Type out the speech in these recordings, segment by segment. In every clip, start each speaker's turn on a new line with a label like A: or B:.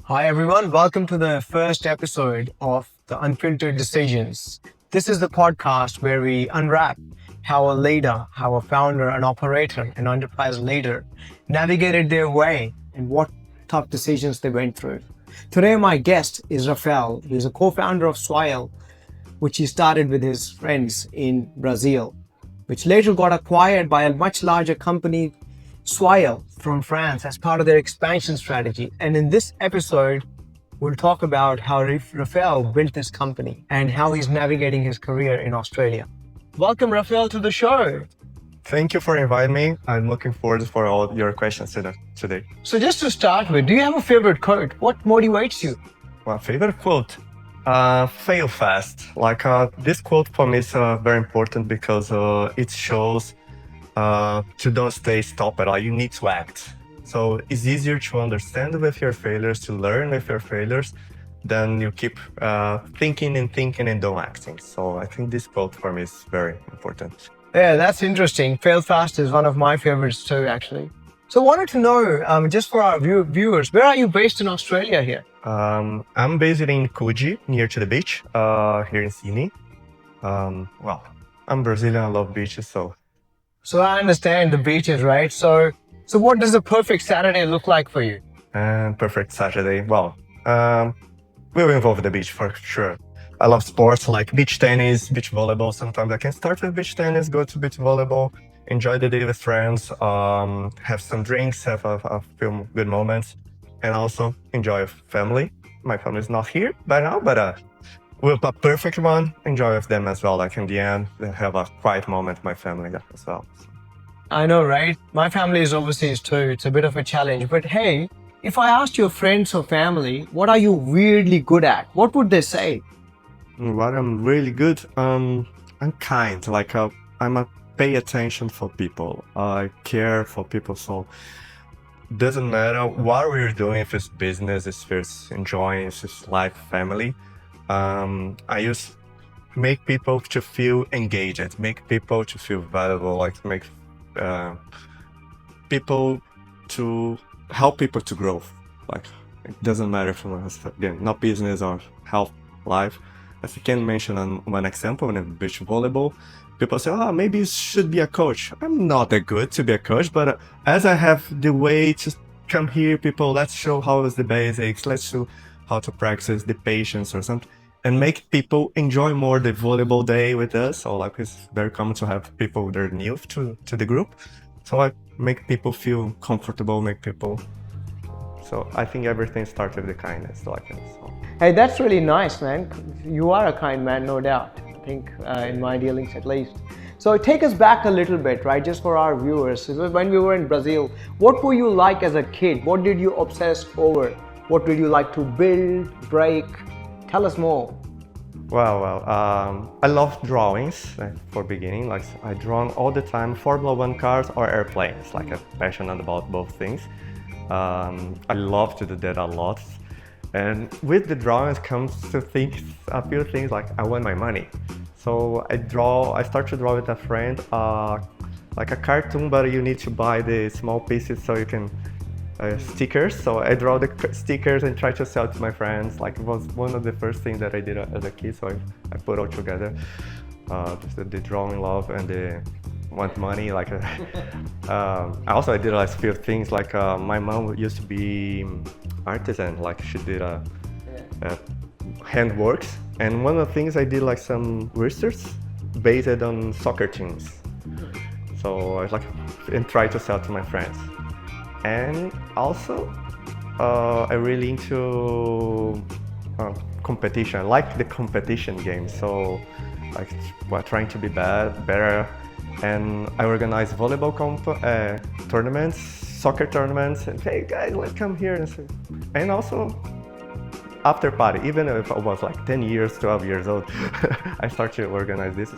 A: Hi everyone, welcome to the first episode of the Unfiltered Decisions. This is the podcast where we unwrap how a leader, how a founder, an operator, an enterprise leader navigated their way and what tough decisions they went through. Today my guest is Rafael, who is a co-founder of Swile, which he started with his friends in Brazil, which later got acquired by a much larger company, Swile, from France, as part of their expansion strategy. And in this episode, we'll talk about how Rafael built this company and how he's navigating his career in Australia. Welcome, Rafael, to the show.
B: Thank you for inviting me. I'm looking forward for all your questions today.
A: So just to start with, do you have a favorite quote? What motivates you?
B: My favorite quote, fail fast. This quote for me is very important because it shows to don't stay stopped at all. You need to act. So it's easier to understand with your failures, to learn with your failures, than you keep thinking and don't acting. So I think this quote for me is very important.
A: Yeah, that's interesting. Fail fast is one of my favorites too, actually. So I wanted to know, just for our viewers, where are you based in Australia here?
B: I'm based in Coogee, near to the beach, here in Sydney. I'm Brazilian, I love beaches, so.
A: So I understand the beaches, right? So what does a perfect Saturday look like for you?
B: Perfect Saturday. We'll involve the beach for sure. I love sports like beach tennis, beach volleyball. Sometimes I can start with beach tennis, go to beach volleyball, enjoy the day with friends, have some drinks, have a few good moments, and also enjoy with family. My family is not here by now, but with a perfect one, enjoy with them as well. Like in the end, have a quiet moment with my family as well.
A: I know, right? My family is overseas too. It's a bit of a challenge. But hey, if I asked your friends or family, what are you weirdly good at? What would they say?
B: What I'm really good, I'm kind. Pay attention for people. I care for people. So doesn't matter what we're doing, if it's business, if it's enjoying, if it's life, family. I use make people to feel engaged, make people to feel valuable, like make people to help people to grow. Like it doesn't matter if it's again not business or health, life. If you can mention one example in beach volleyball, people say, "Oh, maybe you should be a coach." I'm not that good to be a coach, but as I have the way to come here, people, let's show how is the basics, let's show how to practice the patience or something, and make people enjoy more the volleyball day with us. So it's very common to have people that are new to the group. So I make people feel comfortable, So I think everything starts with the kindness, So.
A: Hey, that's really nice, man. You are a kind man, no doubt. I think in my dealings at least. So take us back a little bit, right? Just for our viewers. When we were in Brazil, what were you like as a kid? What did you obsess over? What did you like to build, break? Tell us more.
B: I love drawings for beginning. I draw all the time Formula 1 cars or airplanes. I'm passionate about both things. I love to do that a lot. And with the drawings comes to think a few things like I want my money. So I start to draw with a friend, like a cartoon, but you need to buy the small pieces so you can stickers. So I draw the stickers and try to sell to my friends. It was one of the first things that I did as a kid. So I put all together, the drawing love and the want money. I did a few things. My mom used to be artisan. She did handworks. And one of the things I did some research based on soccer teams. So and try to sell to my friends. And also, I really into competition. I like the competition game. So, trying to be better. And I organize volleyball tournaments, soccer tournaments, and hey guys, let's come here. And also, after party, even if I was 10 years, 12 years old, I started to organize this.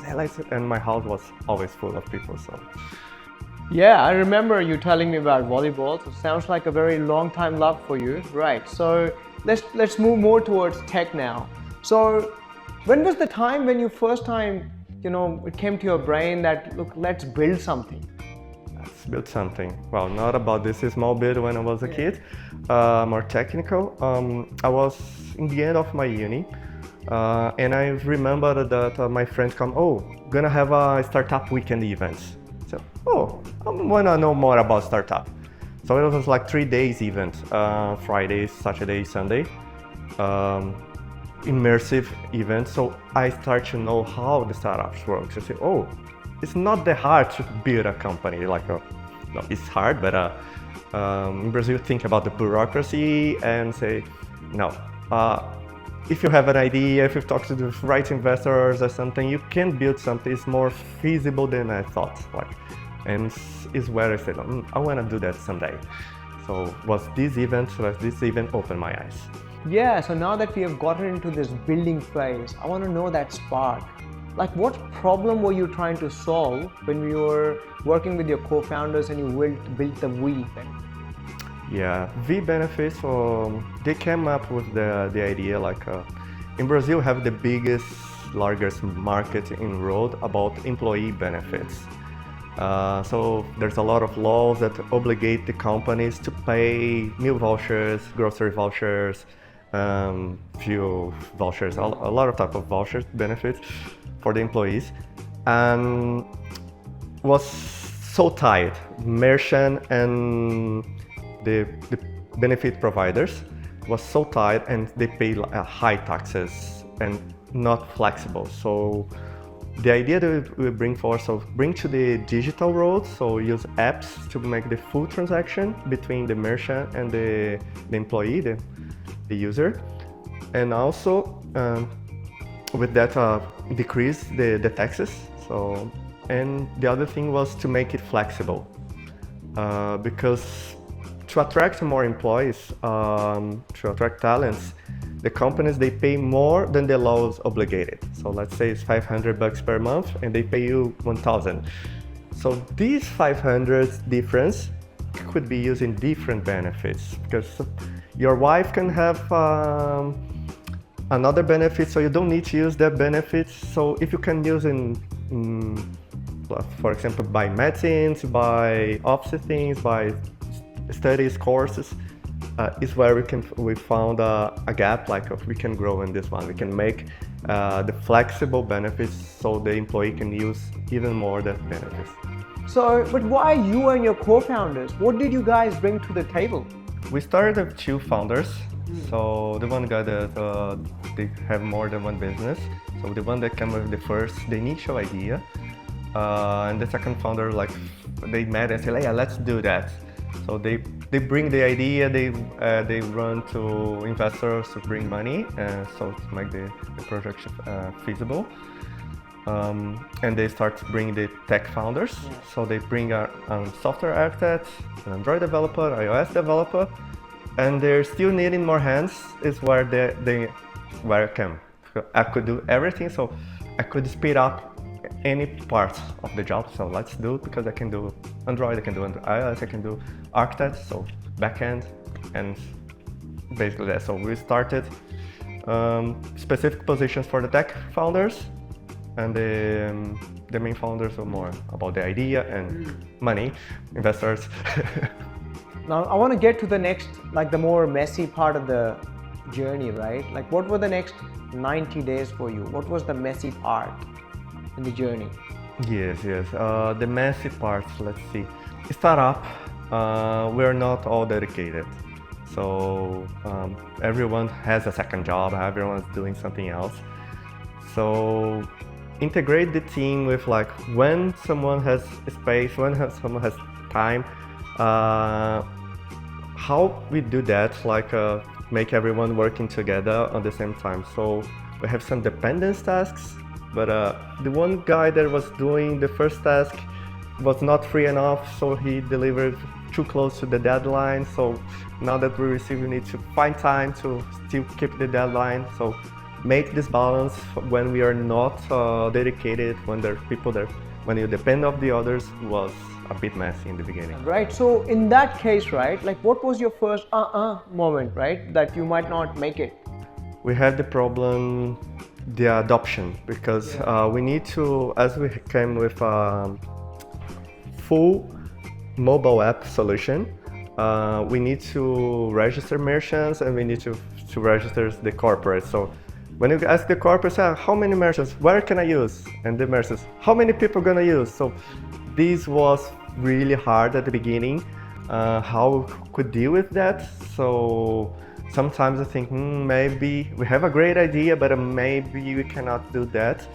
B: And my house was always full of people. So.
A: Yeah, I remember you telling me about volleyball. So it sounds like a very long time love for you, right? So let's move more towards tech now. So when was the time when you first time, it came to your brain that look, let's build something?
B: build something. Well, not about this small bit when I was a kid, more technical. I was in the end of my uni, and I remember that my friends come, oh, gonna have a startup weekend event. So, oh, I wanna know more about startup. So it was like 3 days event, Friday, Saturday, Sunday, immersive event. So I start to know how the startups work. So I say, oh, it's not that hard to build a company. Like, no, it's hard, but in Brazil, think about the bureaucracy and say, no. If you have an idea, if you talk to the right investors or something, you can build something. It's more feasible than I thought. And is where I said, I want to do that someday. So this event opened my eyes.
A: Yeah, so now that we have gotten into this building phase, I want to know that spark. Like, what problem were you trying to solve when you were working with your co-founders and you built the V thing?
B: Yeah, V benefits, they came up with the idea, like in Brazil we have the largest market in the world about employee benefits. So there's a lot of laws that obligate the companies to pay meal vouchers, grocery vouchers, fuel vouchers, a lot of type of vouchers benefits for the employees, and was so tight. Merchant and the benefit providers was so tight, and they pay high taxes and not flexible. So the idea that we bring forward, so bring to the digital world, so use apps to make the full transaction between the merchant and the employee, the user, and also with that decrease the taxes. So, and the other thing was to make it flexible, because to attract more employees, to attract talents, the companies, they pay more than the laws obligated. So let's say it's $500 per month and they pay you 1,000. So these 500 difference could be used in different benefits, because your wife can have another benefit, so you don't need to use that benefit. So if you can use for example, buy medicines, buy opposite things, buy studies, courses, is where we found a gap. Like, we can grow in this one. We can make the flexible benefits so the employee can use even more that benefits.
A: So, but why you and your co-founders? What did you guys bring to the table?
B: We started with 2 founders. So the one guy that they have more than one business. So the one that came with the initial idea, and the second founder, like, they met and said, hey, let's do that. So they bring the idea, they run to investors to bring money, so to make the project feasible. And they start to bring the tech founders. Yeah. So they bring a software architect, an Android developer, iOS developer, and they're still needing more hands. Is where where I came. I could do everything, so I could speed up any part of the job. So let's do it, because I can do Android, I can do iOS, I can do architect, so backend, and basically that. So we started specific positions for the tech founders, and the main founders are more about the idea and money, investors.
A: Now I want to get to the next, like, the more messy part of the journey, right? Like, what were the next 90 days for you? What was the messy part in the journey?
B: Yes. The messy part, let's see. Startup, we're not all dedicated. So everyone has a second job, everyone's doing something else. So integrate the team with, like, when someone has space, when someone has time, how we do that, like make everyone working together at the same time. So we have some dependence tasks, but the one guy that was doing the first task was not free enough, so he delivered too close to the deadline. So now that we need to find time to still keep the deadline. So make this balance when we are not dedicated, when there are people there, when you depend on the others, was a bit messy in the beginning.
A: Right, so in that case, right, like, what was your first moment, right, that you might not make it?
B: We had the problem, the adoption, because we need to, as we came with full mobile app solution. We need to register merchants and we need to register the corporate. So when you ask the corporate, how many merchants, where can I use? And the merchants, how many people gonna use? So this was really hard at the beginning, how we could deal with that. So sometimes I think maybe we have a great idea, but maybe we cannot do that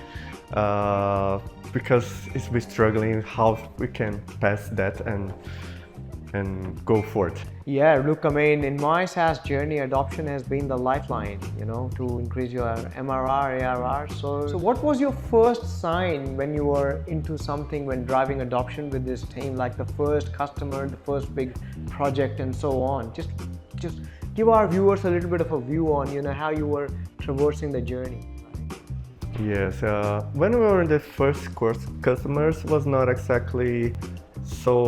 B: because we're struggling how we can pass that and go forward.
A: Yeah, look, I mean, in my SaaS journey, adoption has been the lifeline, to increase your MRR, ARR. So what was your first sign when you were into something, when driving adoption with this team, like the first customer, the first big project and so on? Just give our viewers a little bit of a view on, how you were traversing the journey.
B: Yes, when we were in the first course, customers was not exactly so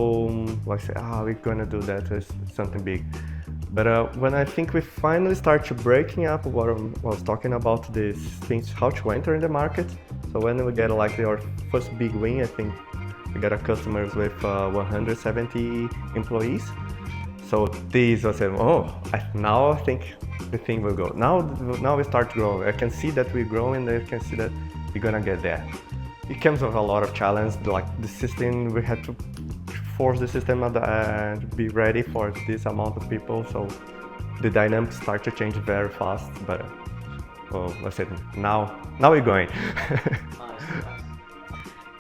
B: like say, we're gonna do that, it's something big. But when I think we finally start to breaking up what I was talking about, these things, how to enter in the market. So when we get like our first big win, I think we got a customers with 170 employees. So these was now I think the thing will go. Now we start growing. I can see that we're growing, and I can see that we're gonna get there. It comes with a lot of challenge, like the system, we had to force the system to be ready for this amount of people. So the dynamics start to change very fast, but I said, now we're going.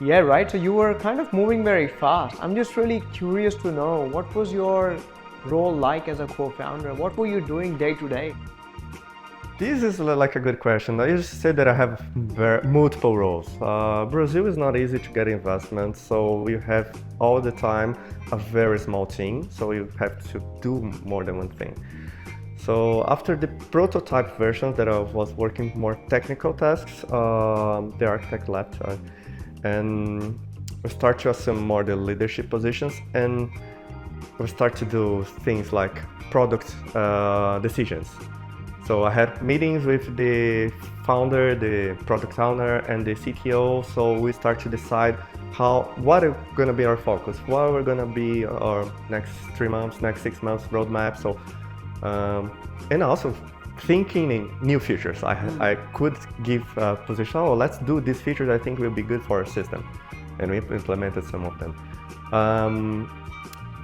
A: Yeah, right. So you were kind of moving very fast. I'm just really curious to know, what was your role like as a co-founder? What were you doing day to day?
B: This is like a good question. I used to say that I have multiple roles. Brazil is not easy to get investment, so you have all the time a very small team, so you have to do more than one thing. So after the prototype versions that I was working more technical tasks, the architect left, and we start to assume more the leadership positions, and we start to do things like product decisions. So I had meetings with the founder, the product owner, and the CTO. So we start to decide what is going to be our focus, what we're going to be our next 3 months, next 6 months roadmap. So and also thinking in new features. I could give a position. Let's do these features. I think will be good for our system, and we implemented some of them.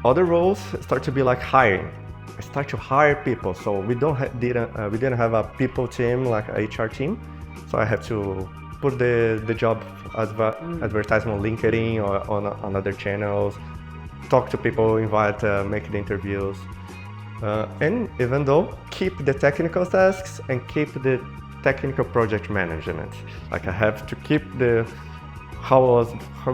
B: Other roles start to be like hiring. I start to hire people, so we didn't have a people team like a HR team, so I have to put the job advertisement on LinkedIn or on other channels, talk to people, invite, make the interviews, and even though keep the technical tasks and keep the technical project management. Like I have to keep how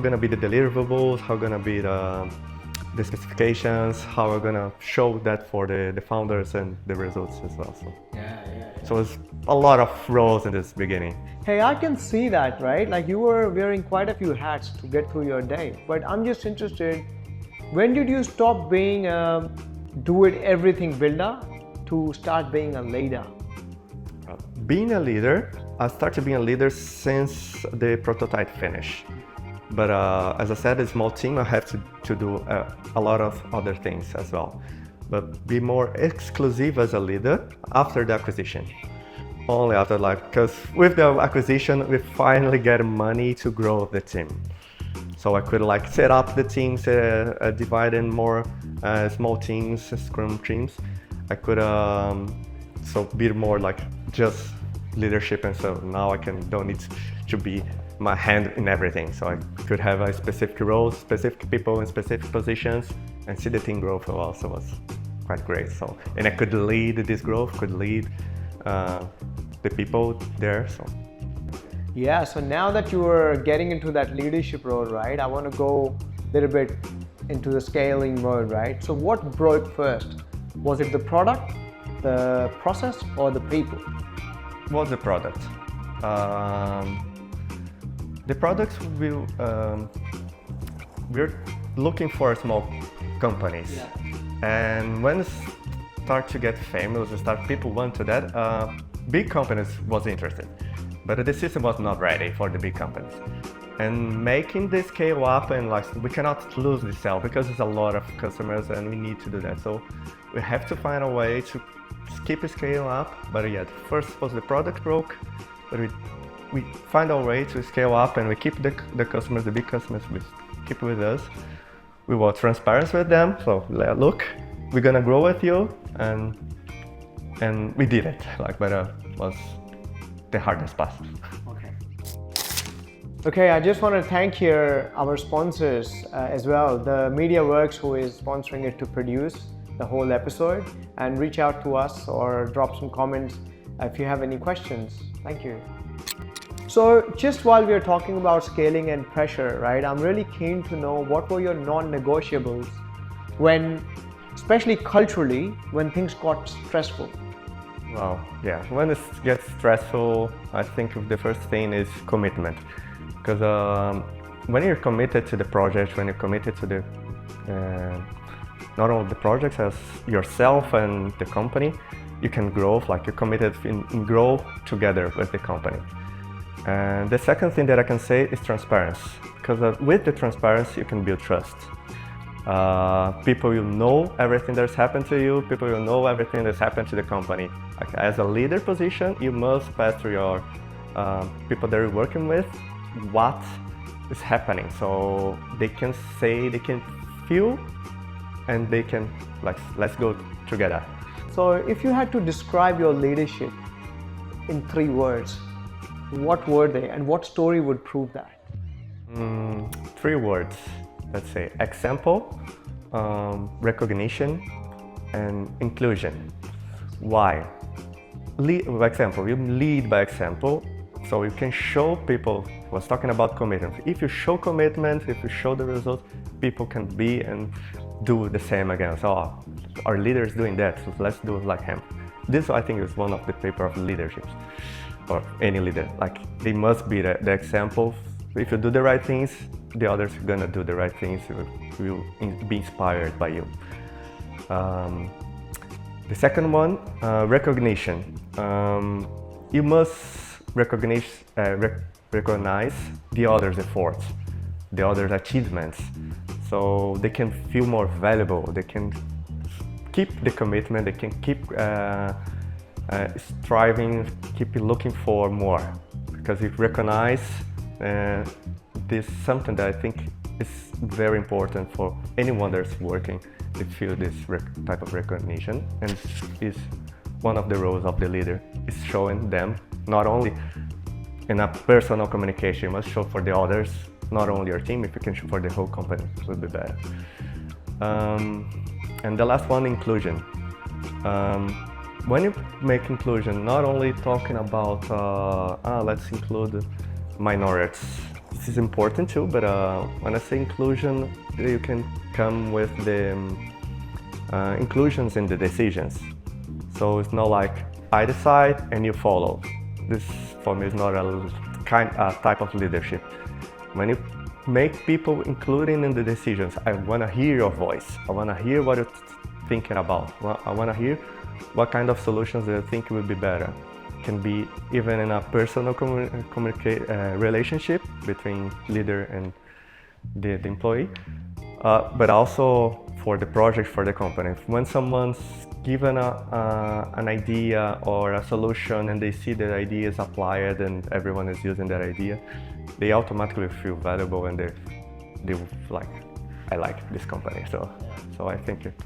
B: gonna be the deliverables, how gonna be the specifications, how we're gonna show that for the founders and the results as well. So it's a lot of roles in this beginning.
A: Hey, I can see that, right? Like you were wearing quite a few hats to get through your day. But I'm just interested, when did you stop being a do-it-everything builder to start being a leader?
B: Being a leader, I started being a leader since the prototype finished. But as I said, it's a small team, I have to do a lot of other things as well. But be more exclusive as a leader after the acquisition. Only after, because with the acquisition, we finally get money to grow the team. So I could set up the teams, divide in more small teams, scrum teams. I could be more just leadership, and so now I don't need to be my hand in everything. So I could have a specific role, specific people in specific positions, and see the team growth also was quite great. So, and I could lead this growth, could lead the people there. So.
A: Yeah, so now that you are getting into that leadership role, right? I want to go a little bit into the scaling mode, right? So what broke first? Was it the product, the process, or the people?
B: Was the product. The products we're looking for small companies, and when it start to get famous, people want to that. Big companies was interested, but the system was not ready for the big companies. and making the scale up, and like we cannot lose the sale because there's a lot of customers and we need to do that. So we have to find a way to keep scale up. But yeah, first was the product broke, but we find a way to scale up and we keep the customers, the big customers, we keep with us. We were transparent with them. So look, we're gonna grow with you, and we did it. Like, but it was the hardest part.
A: Okay, I just want to thank here our sponsors as well, the MediaWorks, who is sponsoring it to produce the whole episode, and reach out to us or drop some comments if you have any questions. Thank you. So just while we are talking about scaling and pressure, right, I'm really keen to know what were your non-negotiables when, especially culturally, when things got stressful?
B: Well, yeah, when it gets stressful, I think the first thing is commitment. Because when you're committed to the project, when you're committed to the not only the projects as yourself and the company, you can grow. Like you're committed in grow together with the company. And the second thing that I can say is transparency. Because with the transparency, you can build trust. People will know everything that's happened to you. People will know everything that's happened to the company. Like, as a leader position, you must pass through your people that you're working with what is happening, so they can say, they can feel, and they can like, let's go together.
A: So if you had to describe your leadership in 3 words, what were they and what story would prove that?
B: 3 words, let's say example, recognition, and inclusion. Why? Lead by example. You lead by example. So you can show people, I was talking about commitment. If you show commitment, if you show the results, people can be and do the same again. So our leader is doing that, so let's do it like him. This, I think, is one of the paper of leadership, or any leader. Like, they must be the example. If you do the right things, the others are gonna do the right things, will be inspired by you. The second one, recognition. You must recognize the others' efforts, the others' achievements, so they can feel more valuable. They can keep the commitment. They can keep striving, keep looking for more. Because if you recognize, this is something that I think is very important for anyone that's working to feel this type of recognition, and is one of the roles of the leader, is showing them. Not only in a personal communication, you must show for the others, not only your team. If you can show for the whole company, it would be better. And the last one, inclusion. When you make inclusion, not only talking about let's include minorities. This is important too, but when I say inclusion, you can come with the inclusions in the decisions. So it's not like I decide and you follow. This, for me, is not a type of leadership. When you make people including in the decisions, I want to hear your voice. I want to hear what you're thinking about. I want to hear what kind of solutions that you think will be better. It can be even in a personal relationship between leader and the employee, but also for the project, for the company. When someone's given an idea or a solution and they see that idea is applied and everyone is using that idea, they automatically feel valuable and they like, I like this company. So I think it's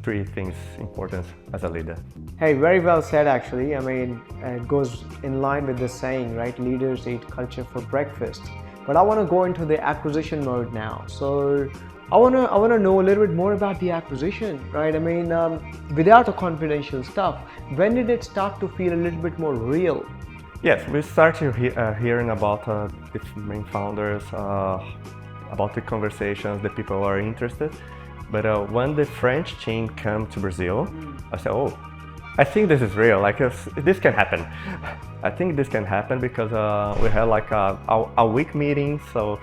B: 3 things important as a leader.
A: Hey, very well said actually. I mean, it goes in line with the saying, right? Leaders eat culture for breakfast. But I want to go into the acquisition mode now. So I want to know a little bit more about the acquisition, right? I mean, without the confidential stuff, when did it start to feel a little bit more real?
B: Yes, we started hearing about the main founders, about the conversations, the people who are interested. But when the French team came to Brazil, I said, oh, I think this is real, like this can happen. I think this can happen because we had like a week meeting, so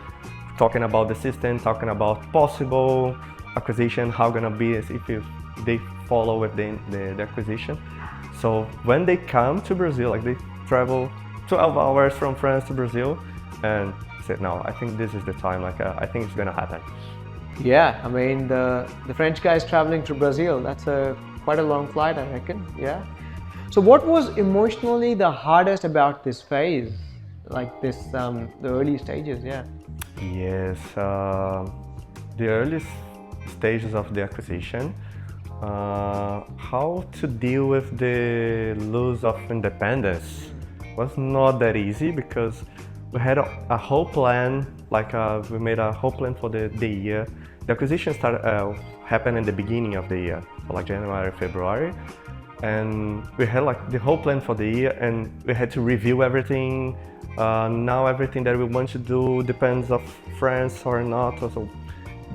B: talking about the system, talking about possible acquisition, how gonna be if they follow with the acquisition. So when they come to Brazil, like they travel 12 hours from France to Brazil, and said, no, I think this is the time. Like I think it's gonna happen.
A: Yeah, I mean the French guy is traveling to Brazil. That's quite a long flight, I reckon. Yeah. So what was emotionally the hardest about this phase, like this the early stages? Yeah.
B: Yes, the early stages of the acquisition. How to deal with the loss of independence was not that easy because we had a whole plan. Like we made a whole plan for the year. The acquisition happened in the beginning of the year, so like January, February, and we had like the whole plan for the year, and we had to review everything. Now everything that we want to do depends of France or not. Also,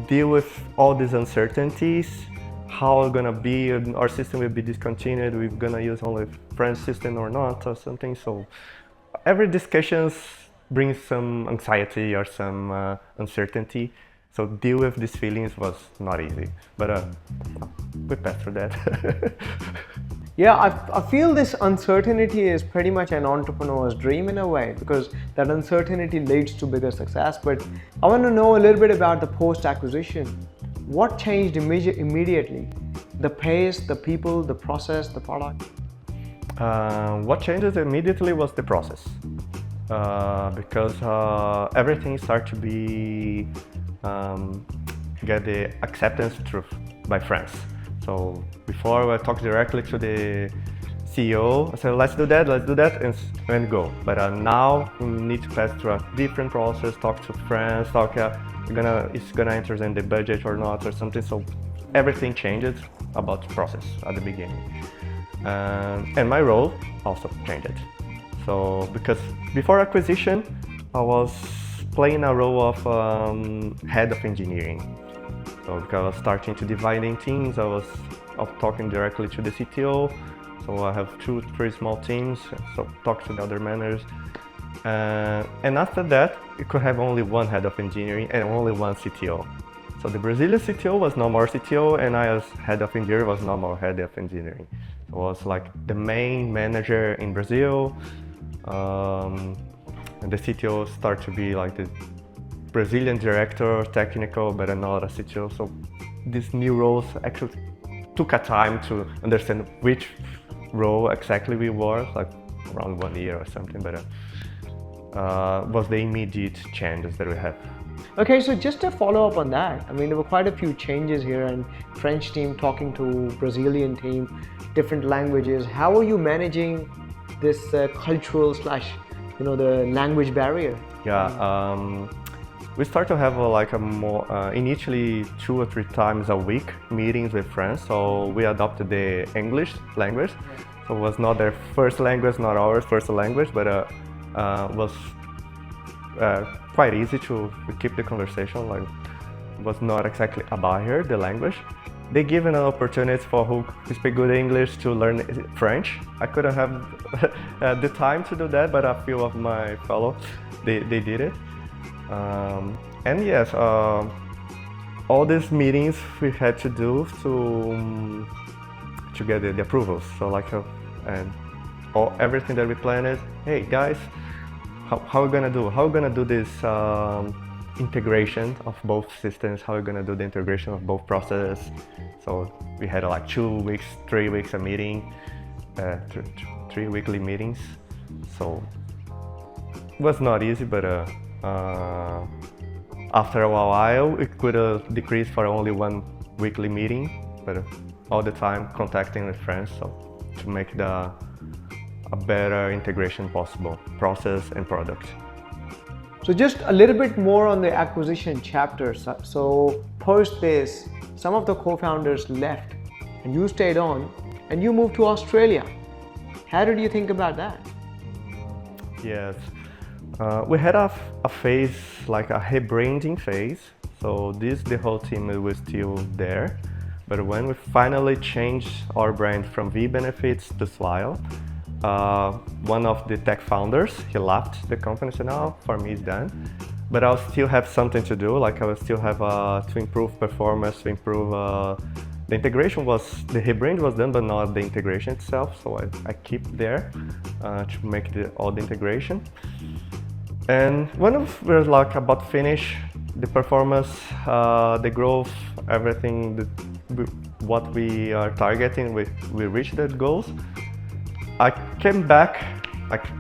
B: deal with all these uncertainties. How it's gonna be? Our system will be discontinued. We're gonna use only French system or not, or something. So every discussions brings some anxiety or some uncertainty. So deal with these feelings was not easy, but we passed through that.
A: Yeah, I feel this uncertainty is pretty much an entrepreneur's dream in a way, because that uncertainty leads to bigger success. But I want to know a little bit about the post-acquisition. What changed immediately? The pace, the people, the process, the product?
B: What changes immediately was the process, because everything started to be get the acceptance through by friends. So before I talked directly to the CEO, I said, let's do that, and go. But now we need to pass through a different process, talk to friends, it's gonna enter in the budget or not or something. So everything changes about the process at the beginning. And my role also changed. So because before acquisition, I was playing a role of head of engineering. So because I was starting to divide in teams, I was talking directly to the CTO. So I have 2-3 small teams, so talk to the other managers. And after that, you could have only one head of engineering and only one CTO. So the Brazilian CTO was no more CTO, and I as head of engineering was no more head of engineering. So I was like the main manager in Brazil. And the CTO started to be like the Brazilian director, technical, but not a CTO. So these new roles actually took a time to understand which role exactly we were, like around 1 year or something, but was the immediate changes that we have.
A: Okay, so just to follow up on that, I mean, there were quite a few changes here, and French team talking to Brazilian team, different languages. How are you managing this cultural / the language barrier?
B: Yeah, we start to have like a more initially 2 or 3 times a week meetings with friends. So we adopted the English language. So it was not their first language, not our first language, but was quite easy to keep the conversation. Like, it was not exactly a barrier, the language. They given an opportunity for who speak good English to learn French. I couldn't have the time to do that, but a few of my fellow, they did it. And yes, all these meetings we had to do to get the approvals. So like, everything that we planned. Hey guys, how are we gonna do? How are we gonna do this integration of both systems? How are we gonna do the integration of both processes? So we had like 2 weeks, 3 weeks a meeting, 3 weekly meetings. So it was not easy, but after a while it could decrease for only 1 weekly meeting, but all the time contacting with friends, so to make a better integration possible, process and product.
A: So just a little bit more on the acquisition chapter. So post this, some of the co-founders left and you stayed on and you moved to Australia. How did you think about that?
B: Yes, we had a phase, like a rebranding phase. So the whole team was still there. But when we finally changed our brand from V Benefits to Smile, one of the tech founders, he left the company, so now for me it's done. But I'll still have something to do, like I will still have to improve performance, to improve the integration the rebrand was done, but not the integration itself. So I keep there to make all the integration. And when we're like about finish, the performance, the growth, everything, what we are targeting, we reach the goals. I came back.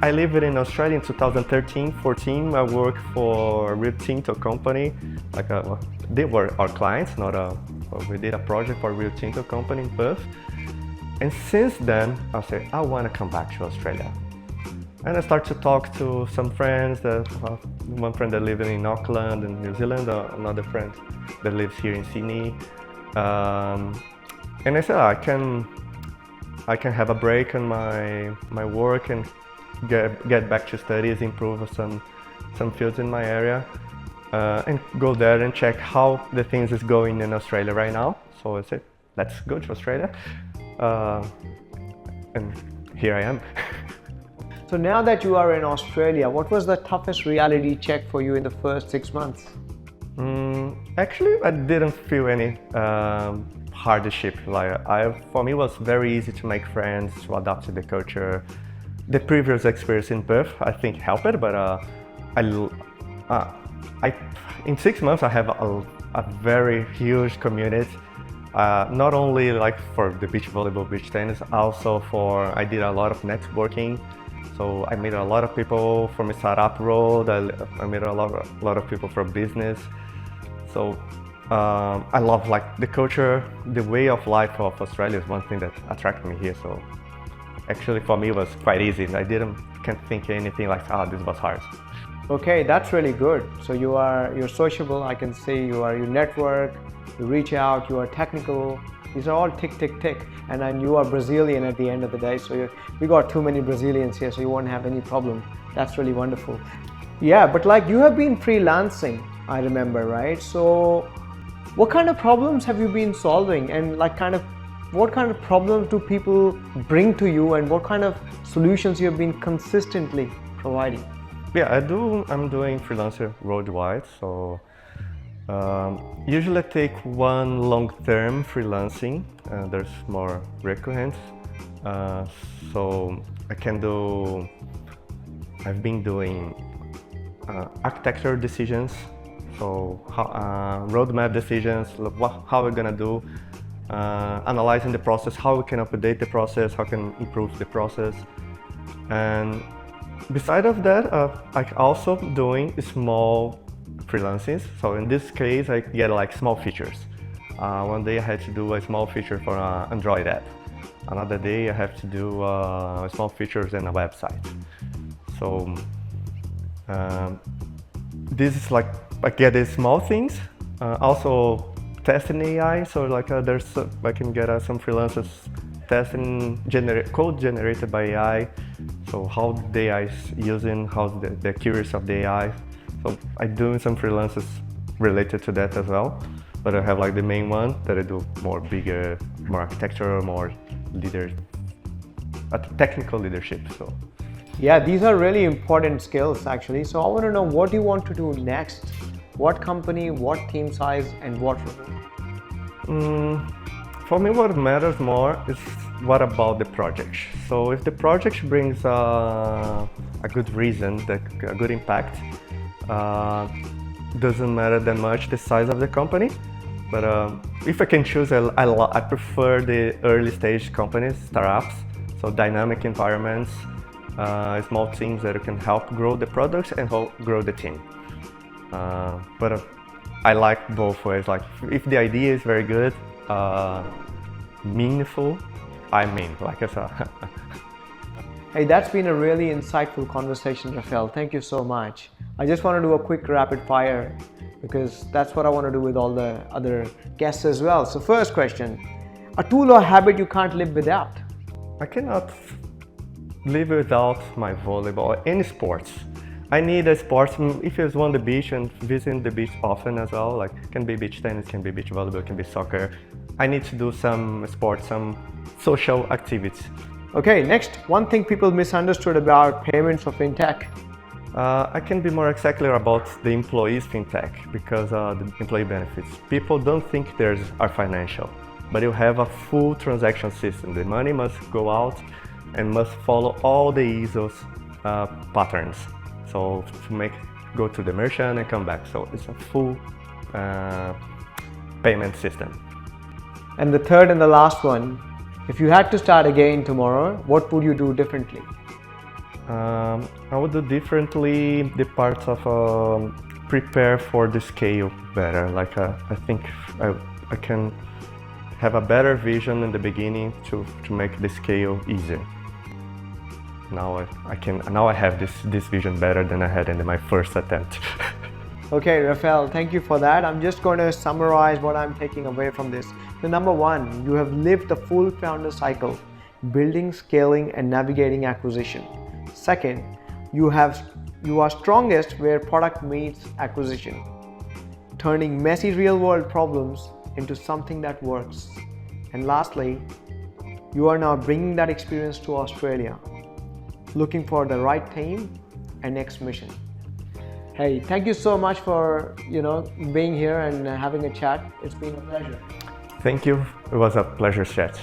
B: I lived in Australia in 2013-14. I worked for a Rio Tinto company. They were our clients, we did a project for a Rio Tinto company in Perth. And since then, I said, I want to come back to Australia. And I started to talk to some friends, one friend that lives in Auckland in New Zealand, another friend that lives here in Sydney. And I said, I can have a break on my work and get back to studies, improve some fields in my area, and go there and check how the things is going in Australia right now. So I said, let's go to Australia. And here I am.
A: So now that you are in Australia, what was the toughest reality check for you in the first 6 months?
B: Actually, I didn't feel any hardship. For me, it was very easy to make friends, to adapt to the culture. The previous experience in Perth, I think, helped. But in 6 months, I have a very huge community. Not only like for the beach volleyball, beach tennis, also I did a lot of networking. So I met a lot of people from a startup world. I met a lot of people from business. So I love like the culture, the way of life of Australia is one thing that attracted me here. So actually for me it was quite easy. I can't think anything like, this was hard.
A: Okay, that's really good. So you're sociable, I can say you network, you reach out, you are technical. These are all tick, tick, tick. And then you are Brazilian at the end of the day. So we got too many Brazilians here, so you won't have any problem. That's really wonderful. Yeah, but like you have been freelancing, I remember, right? So what kind of problems have you been solving? And what kind of problems do people bring to you? And what kind of solutions you have been consistently providing?
B: Yeah, I'm doing freelancer worldwide. So usually I take one long-term freelancing. There's more recurrent. So I've been doing architecture decisions. So roadmap decisions, how we're gonna do, analyzing the process, how we can update the process, how we can improve the process. And beside of that, I'm also doing small freelancing. So in this case, I get like small features. One day I had to do a small feature for an Android app. Another day I have to do small features in a website. So this is like I get these small things. Also testing AI. So like I can get some freelancers testing code generated by AI. So how the AI is using, how's the accuracy of the AI. So I'm doing some freelances related to that as well. But I have like the main one that I do more architecture, more technical leadership. So
A: yeah, these are really important skills actually. So I want to know, what do you want to do next? What company, what team size, and what role?
B: For me, what matters more is what about the project. So if the project brings a good reason, a good impact, doesn't matter that much the size of the company. But if I can choose, I prefer the early stage companies, startups, so dynamic environments, small teams that can help grow the products and help grow the team. But I like both ways. Like if the idea is very good, meaningful, I'm in, like I said.
A: Hey, that's been a really insightful conversation, Rafael. Thank you so much. I just want to do a quick rapid fire because that's what I want to do with all the other guests as well. So first question, a tool or habit you can't live without?
B: I cannot live without my volleyball or any sports. I need a sport. If I want the beach and visiting the beach often as well, like can be beach tennis, can be beach volleyball, can be soccer. I need to do some sports, some social activities.
A: Okay, next, one thing people misunderstood about payments or fintech.
B: I can be more exactly about the employees fintech because the employee benefits. People don't think theirs are financial, but you have a full transaction system. The money must go out and must follow all the ISO's patterns. So to go to the merchant and come back. So it's a full payment system.
A: And the third and the last one, if you had to start again tomorrow, what would you do differently?
B: I would do differently the parts of prepare for the scale better. Like I think I can have a better vision in the beginning to make the scale easier. Now I have this vision better than I had in my first attempt.
A: Okay, Rafael, thank you for that. I'm just going to summarize what I'm taking away from this. So number one, you have lived the full founder cycle, building, scaling, and navigating acquisition. Second, you are strongest where product meets acquisition, turning messy real-world problems into something that works. And lastly, you are now bringing that experience to Australia, looking for the right team and next mission. Hey, thank you so much for being here and having a chat. It's been a pleasure.
B: Thank you. It was a pleasure chat.